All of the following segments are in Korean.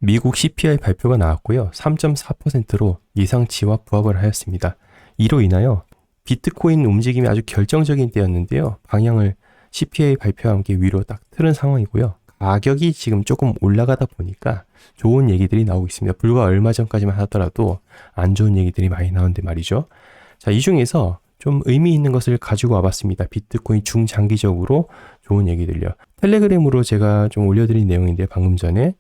미국 CPI 발표가 나왔고요. 3.4%로 예상치와 부합을 하였습니다. 이로 인하여 비트코인 움직임이 아주 결정적인 때였는데요. 방향을 CPI 발표와 함께 위로 딱 틀은 상황이고요. 가격이 지금 조금 올라가다 보니까 좋은 얘기들이 나오고 있습니다. 불과 얼마 전까지만 하더라도 안 좋은 얘기들이 많이 나오는데 말이죠. 자, 이 중에서 좀 의미 있는 것을 가지고 와봤습니다. 비트코인 중장기적으로 좋은 얘기들요. 텔레그램으로 제가 좀 올려드린 내용인데 방금 전에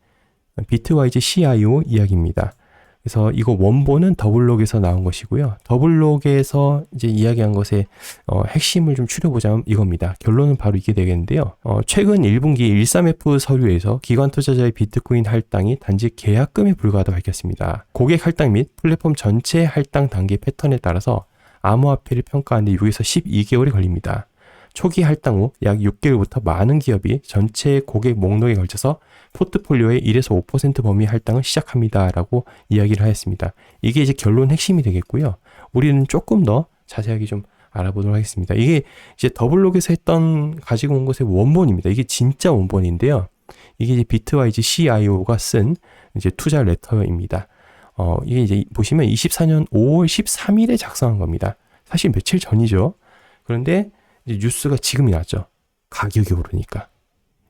비트와이즈 CIO 이야기입니다. 그래서 이거 원본은 더블록에서 나온 것이고요. 더블록에서 이제 이야기한 것의 핵심을 좀 추려보자면 이겁니다. 결론은 바로 이게 되겠는데요. 최근 1분기 13F 서류에서 기관 투자자의 비트코인 할당이 단지 계약금에 불과하다고 밝혔습니다. 고객 할당 및 플랫폼 전체 할당 단계 패턴에 따라서 암호화폐를 평가하는데 6에서 12개월이 걸립니다. 초기 할당 후 약 6개월부터 많은 기업이 전체 고객 목록에 걸쳐서 포트폴리오의 1에서 5% 범위 할당을 시작합니다. 라고 이야기를 하였습니다. 이게 이제 결론 핵심이 되겠고요. 우리는 조금 더 자세하게 좀 알아보도록 하겠습니다. 이게 이제 더블록에서 가지고 온 것의 원본입니다. 이게 진짜 원본인데요. 이게 이제 비트와이즈 CIO가 쓴 이제 투자 레터입니다. 이게 이제 보시면 24년 5월 13일에 작성한 겁니다. 사실 며칠 전이죠. 그런데 이제 뉴스가 지금이 나왔죠. 가격이 오르니까.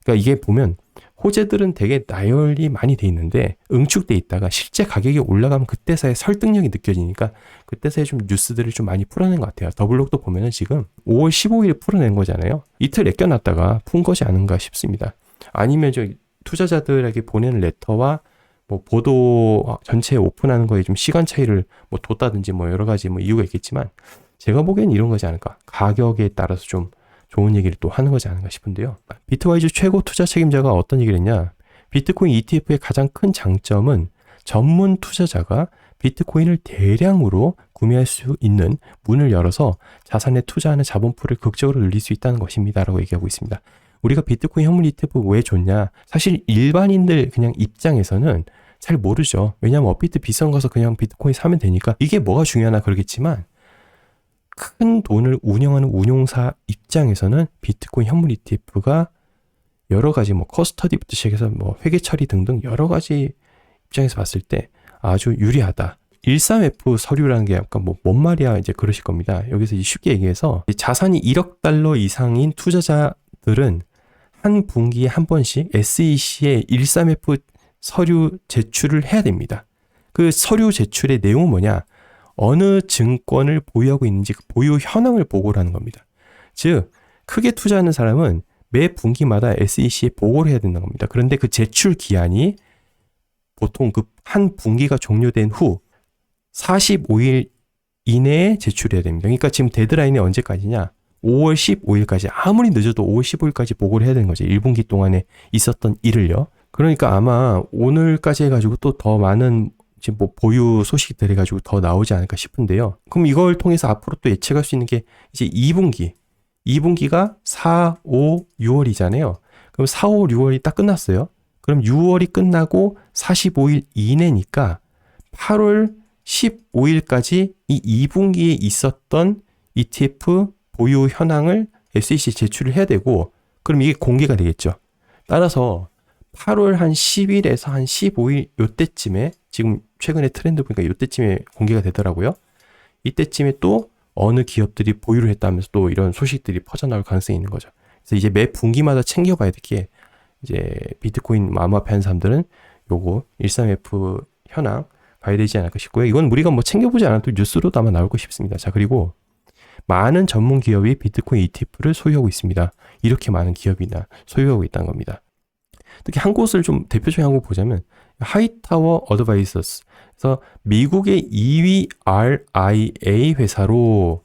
그러니까 이게 보면 호재들은 되게 나열이 많이 돼 있는데 응축돼 있다가 실제 가격이 올라가면 그때서야 설득력이 느껴지니까 그때서야 좀 뉴스들을 좀 많이 풀어낸 것 같아요. 더블록도 보면은 지금 5월 15일 풀어낸 거잖아요. 이틀 아껴놨다가 푼 것이 아닌가 싶습니다. 아니면 저 투자자들에게 보내는 레터와 뭐 보도 전체에 오픈하는 거에 좀 시간 차이를 뭐 뒀다든지 뭐 여러 가지 뭐 이유가 있겠지만 제가 보기엔 이런 거지 않을까. 가격에 따라서 좀 좋은 얘기를 또 하는 거지 않을까 싶은데요. 비트와이즈 최고 투자 책임자가 어떤 얘기를 했냐. 비트코인 ETF의 가장 큰 장점은 전문 투자자가 비트코인을 대량으로 구매할 수 있는 문을 열어서 자산에 투자하는 자본풀을 극적으로 늘릴 수 있다는 것입니다. 라고 얘기하고 있습니다. 우리가 비트코인 현물 ETF 왜 좋냐. 사실 일반인들 그냥 입장에서는 잘 모르죠. 왜냐하면 업비트 비싼 거서 그냥 비트코인 사면 되니까 이게 뭐가 중요하나 그러겠지만 큰 돈을 운영하는 운용사 입장에서는 비트코인 현물 ETF가 여러 가지 뭐 커스터디부터 시작해서 뭐 회계 처리 등등 여러 가지 입장에서 봤을 때 아주 유리하다. 13F 서류라는 게 약간 뭐 뭔 말이야 이제 그러실 겁니다. 여기서 이제 쉽게 얘기해서 자산이 1억 달러 이상인 투자자들은 한 분기에 한 번씩 SEC에 13F 서류 제출을 해야 됩니다. 그 서류 제출의 내용은 뭐냐? 어느 증권을 보유하고 있는지 그 보유 현황을 보고를 하는 겁니다. 즉 크게 투자하는 사람은 매 분기마다 SEC에 보고를 해야 된다는 겁니다. 그런데 그 제출 기한이 보통 그 한 분기가 종료된 후 45일 이내에 제출해야 됩니다. 그러니까 지금 데드라인이 언제까지냐? 5월 15일까지 아무리 늦어도 5월 15일까지 보고를 해야 되는 거죠. 1분기 동안에 있었던 일을요. 그러니까 아마 오늘까지 해가지고 또 더 많은 지금 뭐 보유 소식들 해가지고 더 나오지 않을까 싶은데요. 그럼 이걸 통해서 앞으로 또 예측할 수 있는 게 이제 2분기가 4, 5, 6월이잖아요. 그럼 4, 5, 6월이 딱 끝났어요. 그럼 6월이 끝나고 45일 이내니까 8월 15일까지 이 2분기에 있었던 ETF 보유 현황을 SEC 제출을 해야 되고 그럼 이게 공개가 되겠죠. 따라서 8월 한 10일에서 한 15일 요때쯤에 지금 최근에 트렌드 보니까 요때쯤에 공개가 되더라고요. 이때쯤에 또 어느 기업들이 보유를 했다면서 또 이런 소식들이 퍼져나올 가능성이 있는 거죠. 그래서 이제 매 분기마다 챙겨봐야 될 게 이제 비트코인 암호화폐 하는 사람들은 요거 13F 현황 봐야 되지 않을까 싶고요. 이건 우리가 뭐 챙겨보지 않아도 뉴스로도 아마 나올 거 싶습니다. 자, 그리고 많은 전문 기업이 비트코인 ETF를 소유하고 있습니다. 이렇게 많은 기업이나 소유하고 있다는 겁니다. 특히 한 곳을 좀 대표적인 한 곳 보자면 하이타워 어드바이저스. 그래서 미국의 2위 RIA 회사로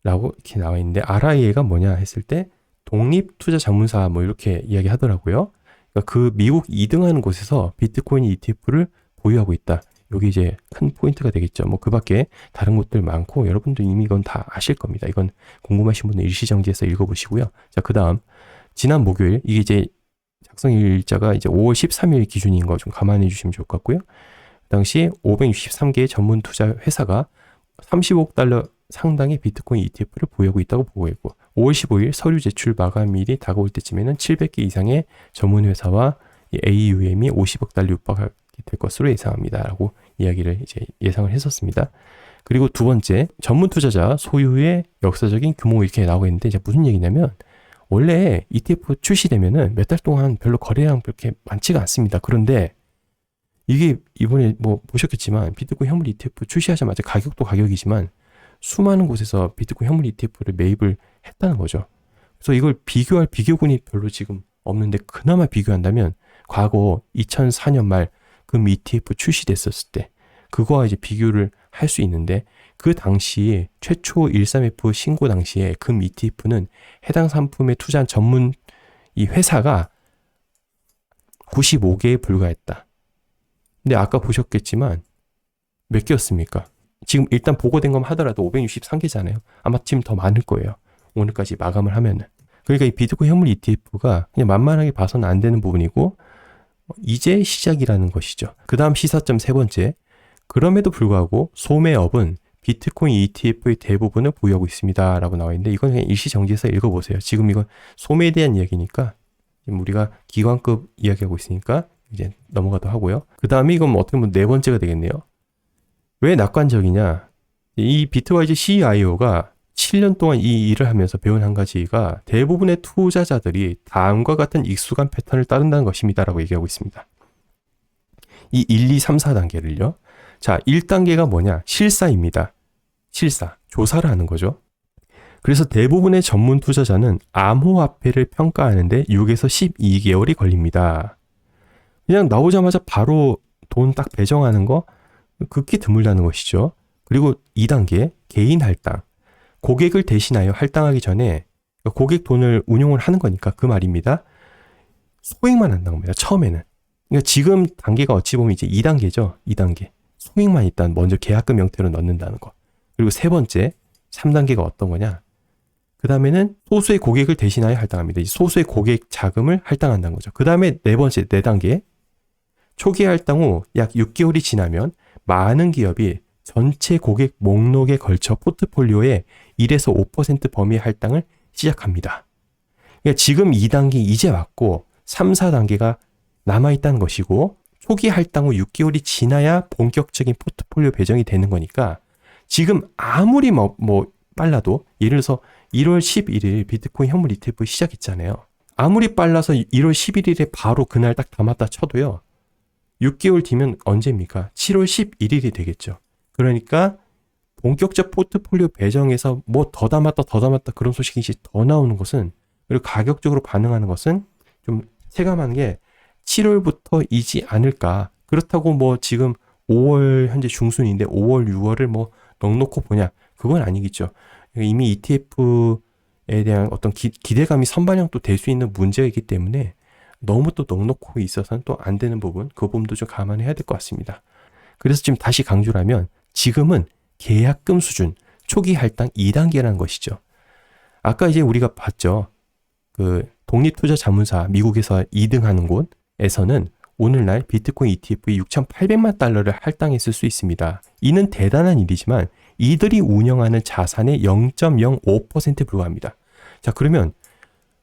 라고 이렇게 나와 있는데 RIA가 뭐냐 했을 때 독립투자자문사 뭐 이렇게 이야기하더라고요. 그러니까 그 미국 2등 하는 곳에서 비트코인 ETF를 보유하고 있다. 여기 이제 큰 포인트가 되겠죠. 뭐 그 밖에 다른 곳들 많고 여러분들 이미 이건 다 아실 겁니다. 이건 궁금하신 분은 일시정지해서 읽어보시고요. 자, 그 다음 지난 목요일 이게 이제 작성 일자가 이제 5월 13일 기준인 거 좀 감안해 주시면 좋을 것 같고요. 그 당시 563개의 전문 투자 회사가 30억 달러 상당의 비트코인 ETF를 보유하고 있다고 보고했고 5월 15일 서류 제출 마감일이 다가올 때쯤에는 700개 이상의 전문 회사와 AUM이 50억 달러 육박하게 이렇게 될 것으로 예상합니다라고 이야기를 이제 예상을 했었습니다. 그리고 두 번째, 전문 투자자 소유의 역사적인 규모 이렇게 나오고 있는데 이제 무슨 얘기냐면 원래 ETF 출시되면은 몇 달 동안 별로 거래량 그렇게 많지가 않습니다. 그런데 이게 이번에 뭐 보셨겠지만 비트코인 현물 ETF 출시하자마자 가격도 가격이지만 수많은 곳에서 비트코인 현물 ETF를 매입을 했다는 거죠. 그래서 이걸 비교할 비교군이 별로 지금 없는데 그나마 비교한다면 과거 2004년 말 금 ETF 출시됐었을 때 그거와 이제 비교를 할 수 있는데 그 당시 최초 13F 신고 당시에 금 ETF는 해당 상품에 투자한 전문 이 회사가 95개에 불과했다. 근데 아까 보셨겠지만 몇 개였습니까? 지금 일단 보고된 것만 하더라도 563개잖아요. 아마 지금 더 많을 거예요. 오늘까지 마감을 하면은. 그러니까 이 비트코인 현물 ETF가 그냥 만만하게 봐서는 안 되는 부분이고 이제 시작이라는 것이죠. 그 다음 시사점 세 번째. 그럼에도 불구하고 소매업은 비트코인 ETF의 대부분을 보유하고 있습니다. 라고 나와 있는데 이건 그냥 일시정지해서 읽어보세요. 지금 이건 소매에 대한 이야기니까 우리가 기관급 이야기하고 있으니까 이제 넘어가도 하고요. 그 다음에 이건 어떻게 보면 네 번째가 되겠네요. 왜 낙관적이냐? 이 비트와이즈 CIO가 7년 동안 이 일을 하면서 배운 한 가지가 대부분의 투자자들이 다음과 같은 익숙한 패턴을 따른다는 것입니다. 라고 얘기하고 있습니다. 이 1, 2, 3, 4단계를요. 자, 1단계가 뭐냐? 실사입니다. 실사. 조사를 하는 거죠. 그래서 대부분의 전문 투자자는 암호화폐를 평가하는데 6에서 12개월이 걸립니다. 그냥 나오자마자 바로 돈 딱 배정하는 거 극히 드물다는 것이죠. 그리고 2단계 개인 할당. 고객을 대신하여 할당하기 전에 고객 돈을 운용을 하는 거니까 그 말입니다. 소액만 한다는 겁니다. 처음에는. 그러니까 지금 단계가 어찌 보면 이제 2단계죠. 2단계. 소액만 일단 먼저 계약금 형태로 넣는다는 거. 그리고 세 번째 3단계가 어떤 거냐. 그 다음에는 소수의 고객을 대신하여 할당합니다. 소수의 고객 자금을 할당한다는 거죠. 그 다음에 네 번째 4단계. 초기 할당 후 약 6개월이 지나면 많은 기업이 전체 고객 목록에 걸쳐 포트폴리오에 1에서 5% 범위의 할당을 시작합니다. 그러니까 지금 2단계 이제 왔고 3, 4단계가 남아있다는 것이고 초기 할당 후 6개월이 지나야 본격적인 포트폴리오 배정이 되는 거니까 지금 아무리 뭐 빨라도 예를 들어서 1월 11일 비트코인 현물 ETF 시작했잖아요. 아무리 빨라서 1월 11일에 바로 그날 딱 담았다 쳐도요. 6개월 뒤면 언제입니까? 7월 11일이 되겠죠. 그러니까 본격적 포트폴리오 배정에서 뭐 더 담았다 그런 소식이 이제 더 나오는 것은 그리고 가격적으로 반응하는 것은 좀 체감하는 게 7월부터이지 않을까. 그렇다고 뭐 지금 5월 현재 중순인데 5월, 6월을 뭐 넉넉히 보냐. 그건 아니겠죠. 이미 ETF에 대한 어떤 기대감이 선반영 또 될 수 있는 문제가 있기 때문에 너무 또 넉넉히 있어서는 또 안 되는 부분, 그 부분도 좀 감안해야 될 것 같습니다. 그래서 지금 다시 강조를 하면 지금은 계약금 수준, 초기 할당 2단계라는 것이죠. 아까 이제 우리가 봤죠. 그 독립투자자문사 미국에서 2등하는 곳에서는 오늘날 비트코인 ETF에 6,800만 달러를 할당했을 수 있습니다. 이는 대단한 일이지만 이들이 운영하는 자산의 0.05%에 불과합니다. 자, 그러면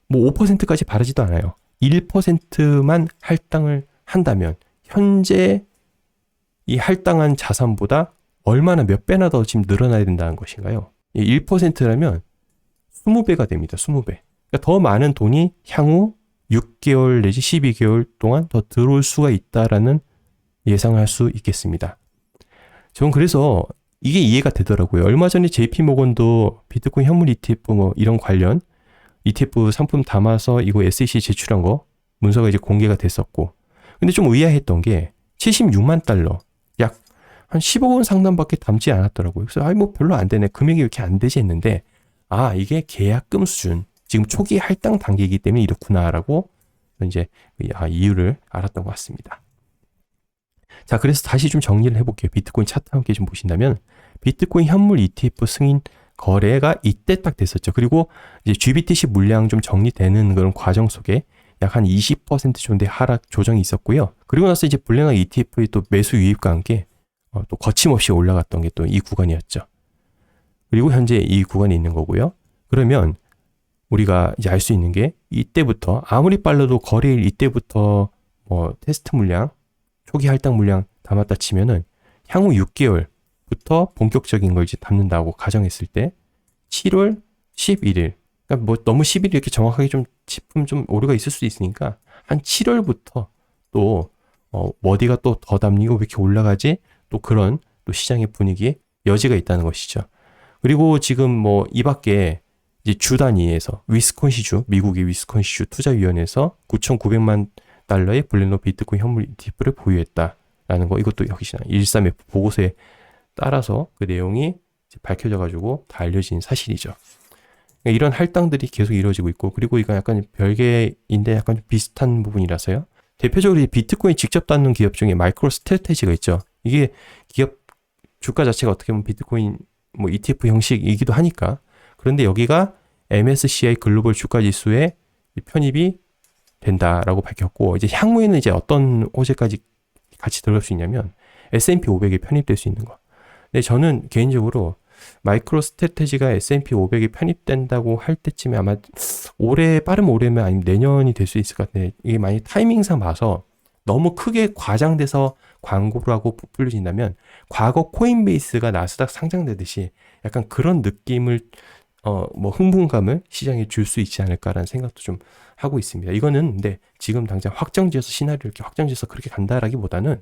뭐 5%까지 바르지도 않아요. 1%만 할당을 한다면 현재 이 할당한 자산보다 얼마나 몇 배나 더 지금 늘어나야 된다는 것인가요? 1%라면 20배가 됩니다. 20배. 그러니까 더 많은 돈이 향후 6개월 내지 12개월 동안 더 들어올 수가 있다라는 예상을 할 수 있겠습니다. 저는 그래서 이게 이해가 되더라고요. 얼마 전에 JP모건도 비트코인 현물 ETF 뭐 이런 관련 ETF 상품 담아서 이거 SEC 제출한 거 문서가 이제 공개가 됐었고 근데 좀 의아했던 게 76만 달러 약 한 10억 원 상당밖에 담지 않았더라고요. 그래서 뭐 별로 안 되네. 금액이 이렇게 안 되지 했는데 이게 계약금 수준 지금 초기 할당 단계이기 때문에 이렇구나라고 이제 이유를 알았던 것 같습니다. 자, 그래서 다시 좀 정리를 해볼게요. 비트코인 차트 함께 좀 보신다면 비트코인 현물 ETF 승인 거래가 이때 딱 됐었죠. 그리고 이제 GBTC 물량 좀 정리되는 그런 과정 속에 약 한 20% 정도의 하락 조정이 있었고요. 그리고 나서 이제 블랙락 ETF의 또 매수 유입과 함께 또 거침없이 올라갔던 게 또 이 구간이었죠. 그리고 현재 이 구간에 있는 거고요. 그러면 우리가 이제 알 수 있는 게 이때부터 아무리 빨라도 거래일 이때부터 테스트 물량 초기 할당 물량 담았다 치면은 향후 6개월부터 본격적인 걸 이제 담는다고 가정했을 때 7월 11일, 그러니까 뭐 너무 10일 이렇게 정확하게 좀 짚으면 좀 오류가 있을 수도 있으니까 한 7월부터 또 어디가 또 더 담리고 왜 이렇게 올라가지? 또 그런 또 시장의 분위기에 여지가 있다는 것이죠. 그리고 지금 뭐 이 밖에 이제 주 단위에서 위스콘시주, 미국의 위스콘시주 투자위원회에서 9,900만 달러의 블랙록 비트코인 현물 ETF를 보유했다라는 거, 이것도 역시나 13F 보고서에 따라서 그 내용이 이제 밝혀져가지고 다 알려진 사실이죠. 그러니까 이런 할당들이 계속 이루어지고 있고, 그리고 이거 약간 별개인데 약간 좀 비슷한 부분이라서요. 대표적으로 비트코인 직접 담는 기업 중에 마이크로 스트래테지가 있죠. 이게 기업 주가 자체가 어떻게 보면 비트코인 뭐 ETF 형식이기도 하니까. 그런데 여기가 MSCI 글로벌 주가 지수에 편입이 된다라고 밝혔고, 이제 향후에는 이제 어떤 호재까지 같이 들어갈 수 있냐면 S&P 500에 편입될 수 있는 거. 근데 저는 개인적으로 마이크로 스트래테지가 S&P 500에 편입된다고 할 때쯤에 아마 빠르면 올해면 아니면 내년이 될 수 있을 것 같은데, 이게 만약 타이밍상 봐서 너무 크게 과장돼서 광고를 하고 부풀려진다면 과거 코인베이스가 나스닥 상장되듯이 약간 그런 느낌을 뭐 흥분감을 시장에 줄 수 있지 않을까라는 생각도 좀 하고 있습니다. 이거는 근데 지금 당장 확정지어서 시나리오를 이렇게 확정지어서 그렇게 간다라기보다는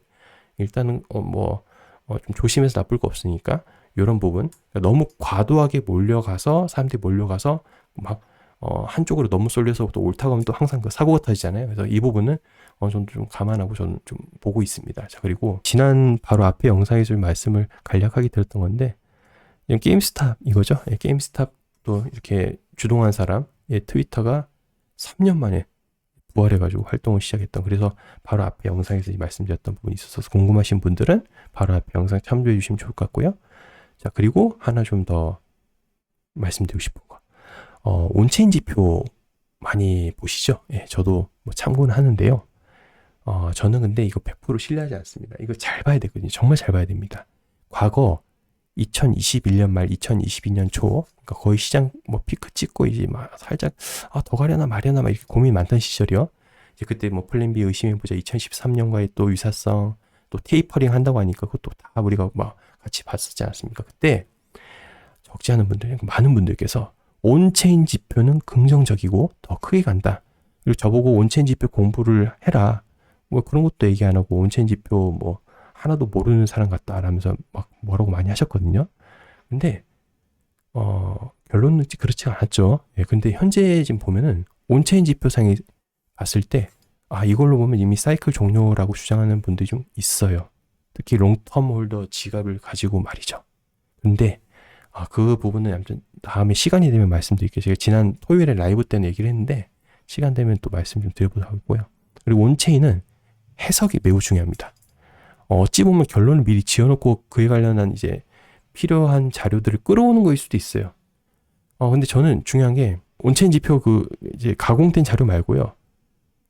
일단은 좀 조심해서 나쁠 거 없으니까 이런 부분, 그러니까 너무 과도하게 몰려가서 사람들이 몰려가서 막 한쪽으로 너무 쏠려서 또 옳다고 하면 또 항상 그 사고가 터지잖아요. 그래서 이 부분은 어느 정도 좀 감안하고 저는 좀 보고 있습니다. 자, 그리고 지난 바로 앞에 영상에서 좀 말씀을 간략하게 드렸던 건데, 게임스탑 이거죠. 예, 게임스탑도 이렇게 주동한 사람의 트위터가 3년 만에 부활해가지고 활동을 시작했던, 그래서 바로 앞에 영상에서 말씀드렸던 부분이 있어서 궁금하신 분들은 바로 앞에 영상 참조해 주시면 좋을 것 같고요. 자, 그리고 하나 좀 더 말씀드리고 싶은 거. 온체인 지표 많이 보시죠? 예, 저도 뭐 참고는 하는데요. 저는 근데 이거 100% 신뢰하지 않습니다. 이거 잘 봐야 되거든요. 정말 잘 봐야 됩니다. 과거 2021년 말 2022년 초, 그러니까 거의 시장 뭐 피크 찍고 이제 막 살짝 더 가려나 말려나 막 이렇게 고민 많던 시절이요. 이제 그때 뭐 플랜 B 의심해보자 2013년과의 또 유사성, 또 테이퍼링 한다고 하니까 그것도 다 우리가 막 같이 봤었지 않습니까? 그때 적지 않은 분들, 많은 분들께서 온체인 지표는 긍정적이고 더 크게 간다. 그리고 저보고 온체인 지표 공부를 해라. 뭐 그런 것도 얘기 안 하고 온체인 지표 뭐 하나도 모르는 사람 같다 라면서 막 뭐라고 많이 하셨거든요. 근데 결론은 그렇지 않았죠. 예, 근데 현재 지금 보면은 온체인 지표상에 봤을 때 이걸로 보면 이미 사이클 종료라고 주장하는 분들이 좀 있어요. 특히 롱텀 홀더 지갑을 가지고 말이죠. 근데 그 부분은 아무튼 다음에 시간이 되면 말씀드릴게요. 제가 지난 토요일에 라이브 때는 얘기를 했는데 시간 되면 또 말씀 좀 드려보도록 하고요. 그리고 온체인은 해석이 매우 중요합니다. 어찌 보면 결론을 미리 지어놓고 그에 관련한 이제 필요한 자료들을 끌어오는 거일 수도 있어요. 근데 저는 중요한 게 온체인 지표 이제 가공된 자료 말고요.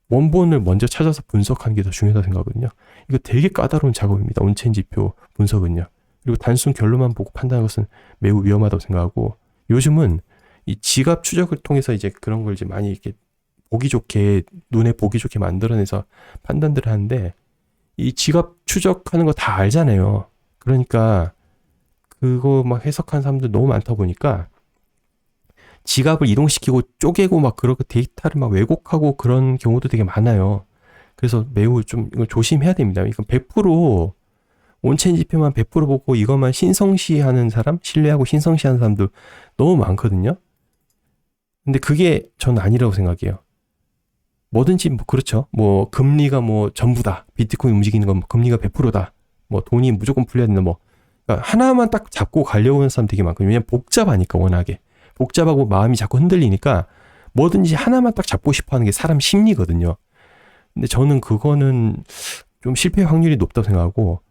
원본을 먼저 찾아서 분석하는 게 더 중요하다고 생각하거든요. 이거 되게 까다로운 작업입니다. 온체인 지표 분석은요. 그리고 단순 결론만 보고 판단하는 것은 매우 위험하다고 생각하고, 요즘은 이 지갑 추적을 통해서 이제 그런 걸 이제 많이 이렇게 눈에 보기 좋게 만들어내서 판단들을 하는데, 이 지갑 추적하는 거 다 알잖아요. 그러니까 그거 막 해석하는 사람들 너무 많다 보니까 지갑을 이동시키고 쪼개고 막 그렇게 데이터를 막 왜곡하고 그런 경우도 되게 많아요. 그래서 매우 좀 이거 조심해야 됩니다. 이건 100% 온체인 지표만 100% 보고 이것만 신성시하는 사람, 신뢰하고 신성시하는 사람도 너무 많거든요. 근데 그게 전 아니라고 생각해요. 뭐든지 뭐 그렇죠. 뭐 금리가 뭐 전부다. 비트코인 움직이는 건 금리가 100%다. 뭐 돈이 무조건 풀려야 된다. 뭐 그러니까 하나만 딱 잡고 가려고 하는 사람 되게 많거든요. 왜냐면 복잡하니까, 워낙에 복잡하고 마음이 자꾸 흔들리니까 뭐든지 하나만 딱 잡고 싶어하는 게 사람 심리거든요. 근데 저는 그거는 좀 실패 확률이 높다고 생각하고,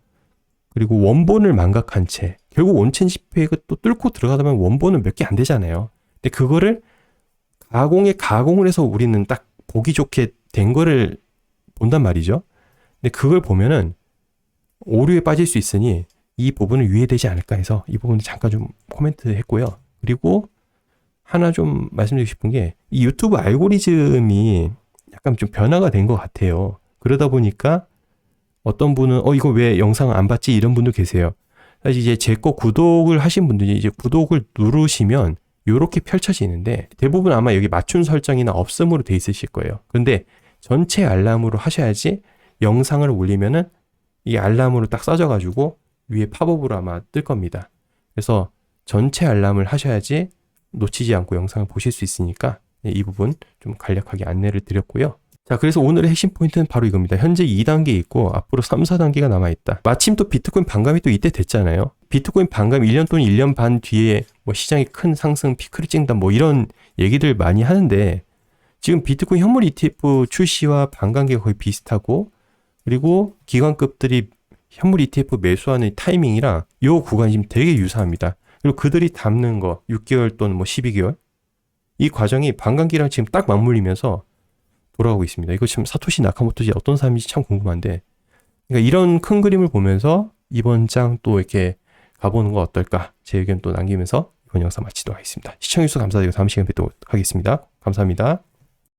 그리고 원본을 망각한 채 결국 온체인 지표에 또 뚫고 들어가다 보면 원본은 몇 개 안 되잖아요. 근데 그거를 가공을 해서 우리는 딱 보기 좋게 된 거를 본단 말이죠. 근데 그걸 보면은 오류에 빠질 수 있으니 이 부분을 유의되지 않을까 해서 이 부분을 잠깐 좀 코멘트 했고요. 그리고 하나 좀 말씀드리고 싶은 게, 이 유튜브 알고리즘이 약간 좀 변화가 된 것 같아요. 그러다 보니까 어떤 분은 이거 왜 영상 안 봤지? 이런 분도 계세요. 사실 이제 제 거 구독을 하신 분들이 이제 구독을 누르시면 이렇게 펼쳐지는데 대부분 아마 여기 맞춤 설정이나 없음으로 돼 있으실 거예요. 그런데 전체 알람으로 하셔야지 영상을 올리면은 이 알람으로 딱 써져가지고 위에 팝업으로 아마 뜰 겁니다. 그래서 전체 알람을 하셔야지 놓치지 않고 영상을 보실 수 있으니까 이 부분 좀 간략하게 안내를 드렸고요. 자, 그래서 오늘의 핵심 포인트는 바로 이겁니다. 현재 2단계 있고 앞으로 3, 4단계가 남아있다. 마침 또 비트코인 반감이 또 이때 됐잖아요. 비트코인 반감 1년 또는 1년 반 뒤에 뭐 시장이 큰 상승 피크를 찍는다 뭐 이런 얘기들 많이 하는데 지금 비트코인 현물 ETF 출시와 반감기가 거의 비슷하고 그리고 기관급들이 현물 ETF 매수하는 타이밍이랑 이 구간이 지금 되게 유사합니다. 그리고 그들이 담는 거 6개월 또는 뭐 12개월 이 과정이 반감기랑 지금 딱 맞물리면서 돌아가고 있습니다. 이거 지금 사토시 나카모토지 어떤 사람인지 참 궁금한데 그러니까 이런 큰 그림을 보면서 이번 장 또 이렇게 가보는 거 어떨까 제 의견 또 남기면서 이번 영상 마치도록 하겠습니다. 시청해주셔서 감사드리고 다음 시간에 뵙도록 하겠습니다. 감사합니다.